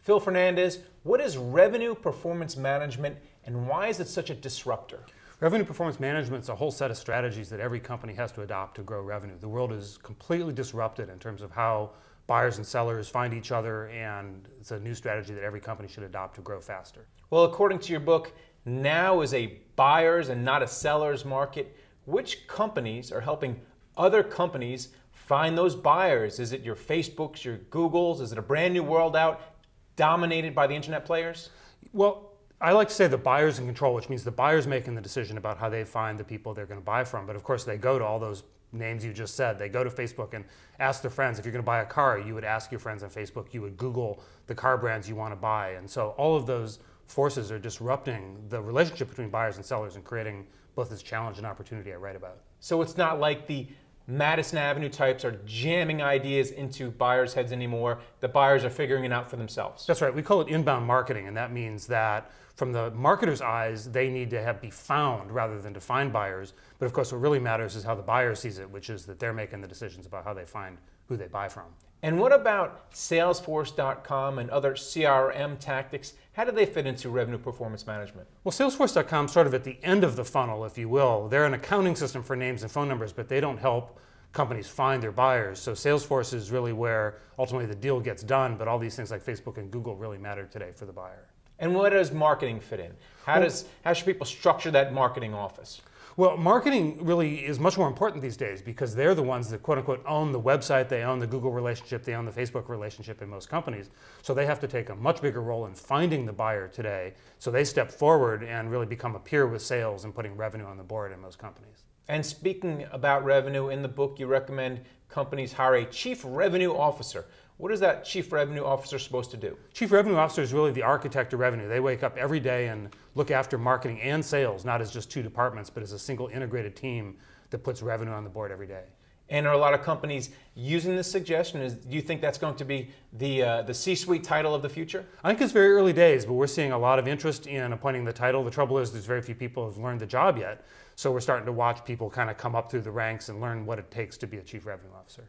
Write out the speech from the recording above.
Phil Fernandez, what is revenue performance management and why is it such a disruptor? Revenue performance management is a whole set of strategies that every company has to adopt to grow revenue. The world is completely disrupted in terms of how buyers and sellers find each other, and it's a new strategy that every company should adopt to grow faster. Well, according to your book, now is a buyer's and not a seller's market. Which companies are helping other companies find those buyers? Is it your Facebooks, your Googles? Is it a brand new world out dominated by the internet players? Well, I like to say the buyer's in control, which means the buyer's making the decision about how they find the people they're going to buy from. But of course, they go to all those names you just said. They go to Facebook and ask their friends. If you're going to buy a car, you would ask your friends on Facebook. You would Google the car brands you want to buy. And so all of those forces are disrupting the relationship between buyers and sellers and creating both this challenge and opportunity I write about. So it's not like the Madison Avenue types are jamming ideas into buyers' heads anymore. The buyers are figuring it out for themselves. That's right. We call it inbound marketing, and that means that from the marketer's eyes, they need to be found rather than to find buyers. But of course, what really matters is how the buyer sees it, which is that they're making the decisions about how they find who they buy from. And what about Salesforce.com and other CRM tactics? How do they fit into revenue performance management? Well, Salesforce.com is sort of at the end of the funnel, if you will. They're an accounting system for names and phone numbers, but they don't help companies find their buyers. So Salesforce is really where ultimately the deal gets done, but all these things like Facebook and Google really matter today for the buyer. And what does marketing fit in? How should people structure that marketing office? Well, marketing really is much more important these days because they're the ones that, quote unquote, own the website, they own the Google relationship, they own the Facebook relationship in most companies. So they have to take a much bigger role in finding the buyer today. So they step forward and really become a peer with sales and putting revenue on the board in most companies. And speaking about revenue, in the book you recommend companies hire a chief revenue officer. What is that chief revenue officer supposed to do? Chief revenue officer is really the architect of revenue. They wake up every day and look after marketing and sales, not as just two departments, but as a single integrated team that puts revenue on the board every day. And are a lot of companies using this suggestion? Do you think that's going to be the C-suite title of the future? I think it's very early days, but we're seeing a lot of interest in appointing the title. The trouble is there's very few people who have learned the job yet. So we're starting to watch people kind of come up through the ranks and learn what it takes to be a chief revenue officer.